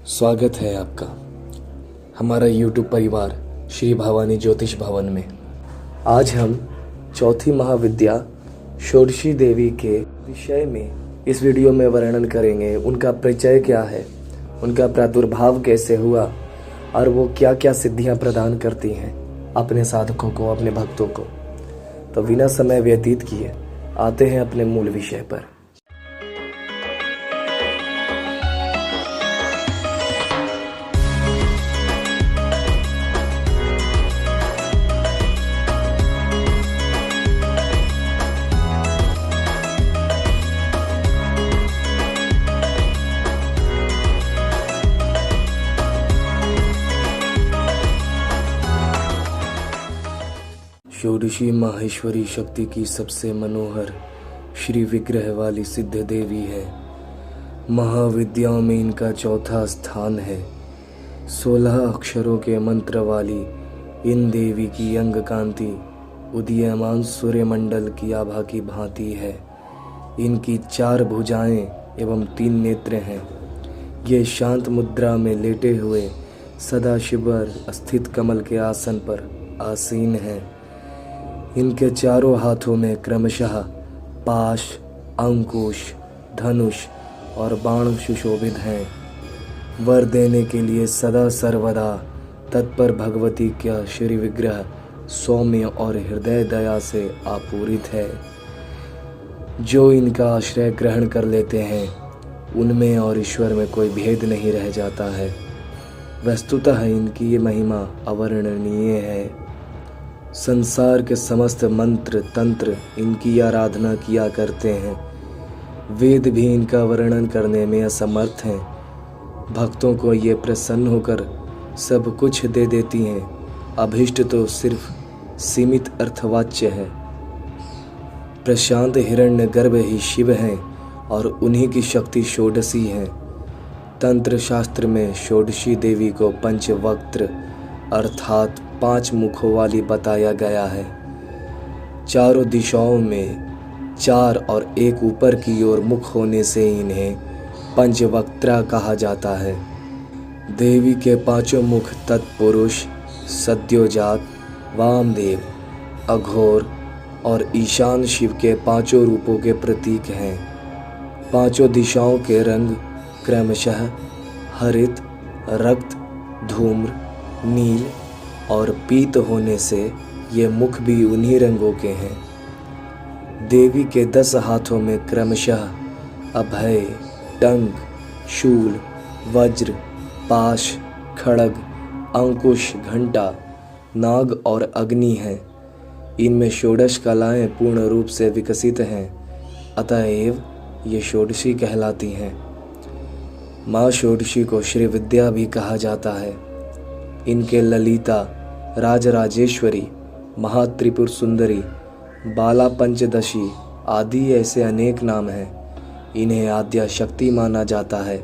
स्वागत है आपका हमारा YouTube परिवार श्री भवानी ज्योतिष भवन में। आज हम चौथी महाविद्या षोडशी देवी के विषय में इस वीडियो में वर्णन करेंगे। उनका परिचय क्या है, उनका प्रादुर्भाव कैसे हुआ और वो क्या क्या सिद्धियां प्रदान करती हैं अपने साधकों को, अपने भक्तों को। तो बिना समय व्यतीत किए आते हैं अपने मूल विषय पर। षोडशी माहेश्वरी शक्ति की सबसे मनोहर श्री विग्रह वाली सिद्ध देवी है। महाविद्याओं में इनका चौथा स्थान है। 16 अक्षरों के मंत्र वाली इन देवी की अंग कांति उदीयमान सूर्यमंडल की आभा की भांति है। इनकी 4 भुजाएं एवं 3 नेत्र हैं। ये शांत मुद्रा में लेटे हुए सदा शिवर स्थित कमल के आसन पर आसीन हैं। इनके चारों हाथों में क्रमशः पाश, अंकुश, धनुष और बाण सुशोभित हैं। वर देने के लिए सदा सर्वदा तत्पर भगवती का श्री विग्रह सौम्य और हृदय दया से आपूरित है। जो इनका आश्रय ग्रहण कर लेते हैं उनमें और ईश्वर में कोई भेद नहीं रह जाता है। वस्तुतः इनकी ये महिमा अवर्णनीय है। संसार के समस्त मंत्र तंत्र इनकी आराधना किया करते हैं। वेद भी इनका वर्णन करने में असमर्थ हैं। भक्तों को ये प्रसन्न होकर सब कुछ दे देती हैं। अभिष्ट तो सिर्फ सीमित अर्थवाच्य है। प्रशांत हिरण्य गर्भ ही शिव हैं और उन्हीं की शक्ति षोडशी है। तंत्र शास्त्र में षोडशी देवी को पंचवक्त्र अर्थात 5 मुखों वाली बताया गया है। चारों दिशाओं में 4 और 1 ऊपर की ओर मुख होने से इन्हें पंचवक्त्रा कहा जाता है। देवी के 5 मुख तत्पुरुष, सद्योजात, वामदेव, अघोर और ईशान शिव के 5 रूपों के प्रतीक हैं। 5 दिशाओं के रंग क्रमशः हरित, रक्त, धूम्र, नील और पीत होने से ये मुख भी उन्हीं रंगों के हैं। देवी के 10 हाथों में क्रमशः अभय, टंक, शूल, वज्र, पाश, खड्ग, अंकुश, घंटा, नाग और अग्नि हैं। इनमें षोडश कलाएं पूर्ण रूप से विकसित हैं, अतएव ये षोडशी कहलाती हैं। माँ षोडशी को श्री विद्या भी कहा जाता है। इनके ललिता, राजराजेश्वरी, महात्रिपुर सुंदरी, बाला पंचदशी आदि ऐसे अनेक नाम हैं। इन्हें आद्या शक्ति माना जाता है।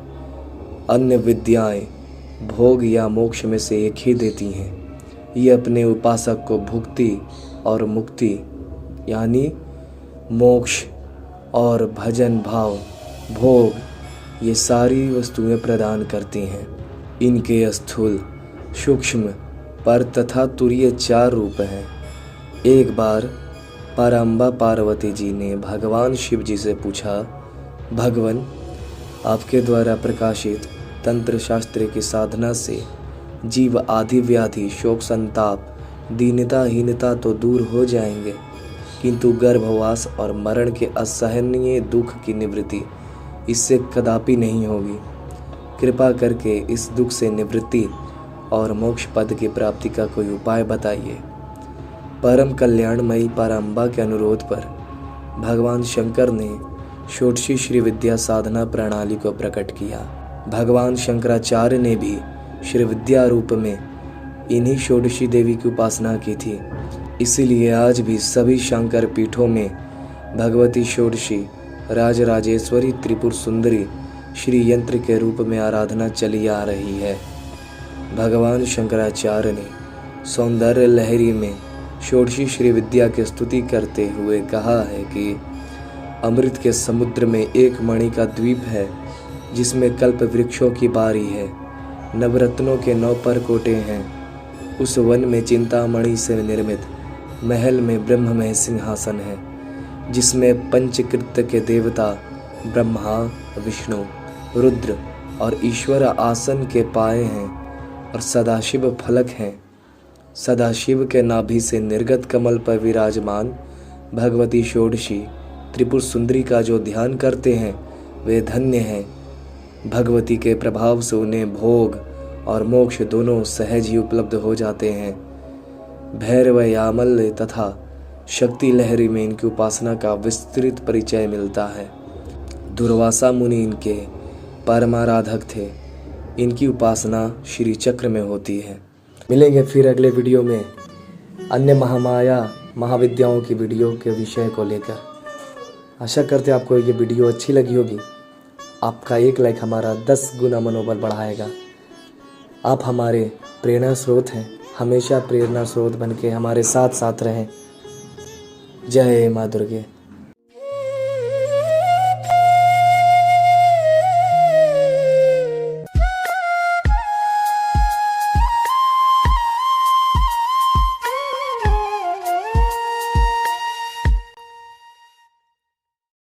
अन्य विद्याएं भोग या मोक्ष में से एक ही देती हैं। ये अपने उपासक को भुक्ति और मुक्ति यानी मोक्ष और भजन भाव, भोग ये सारी वस्तुएं प्रदान करती हैं। इनके स्थूल, सूक्ष्म, पर तथा तुरीय 4 रूप हैं। एक बार पारंबा पार्वती जी ने भगवान शिव जी से पूछा, भगवान आपके द्वारा प्रकाशित तंत्र शास्त्र की साधना से जीव आदि व्याधि, शोक, संताप, दीनता, हीनता तो दूर हो जाएंगे, किंतु गर्भवास और मरण के असहनीय दुख की निवृत्ति इससे कदापि नहीं होगी। कृपा करके इस दुख से निवृत्ति और मोक्ष पद की प्राप्ति का कोई उपाय बताइए। परम कल्याणमयी पारंबा के अनुरोध पर भगवान शंकर ने षोडशी श्री विद्या साधना प्रणाली को प्रकट किया। भगवान शंकराचार्य ने भी श्री विद्या रूप में इन्हीं षोडशी देवी की उपासना की थी। इसीलिए आज भी सभी शंकर पीठों में भगवती षोडशी, राजराजेश्वरी, त्रिपुर सुंदरी श्री यंत्र के रूप में आराधना चली आ रही है। भगवान शंकराचार्य ने सौंदर्य लहरी में षोडशी श्री विद्या की स्तुति करते हुए कहा है कि अमृत के समुद्र में एक मणि का द्वीप है जिसमें कल्प वृक्षों की बारी है। नवरत्नों के 9 परकोटे हैं। उस वन में चिंतामणि से निर्मित महल में ब्रह्ममय सिंहासन है, जिसमें पंचकृत्य के देवता ब्रह्मा, विष्णु, रुद्र और ईश्वर आसन के पाए हैं और सदाशिव फलक हैं। सदाशिव के नाभि से निर्गत कमल पर विराजमान भगवती षोडशी त्रिपुर सुंदरी का जो ध्यान करते हैं वे धन्य हैं। भगवती के प्रभाव से उन्हें भोग और मोक्ष दोनों सहज ही उपलब्ध हो जाते हैं। भैरव यामल तथा शक्ति लहरी में इनकी उपासना का विस्तृत परिचय मिलता है। दुर्वासा मुनि इनके परमाराधक थे। इनकी उपासना श्री चक्र में होती है। मिलेंगे फिर अगले वीडियो में अन्य महामाया महाविद्याओं की वीडियो के विषय को लेकर। आशा करते हैं आपको ये वीडियो अच्छी लगी होगी। आपका एक लाइक हमारा 10 गुना मनोबल बढ़ाएगा। आप हमारे प्रेरणा स्रोत हैं। हमेशा प्रेरणा स्रोत बन के हमारे साथ साथ रहें। जय माँ दुर्गे।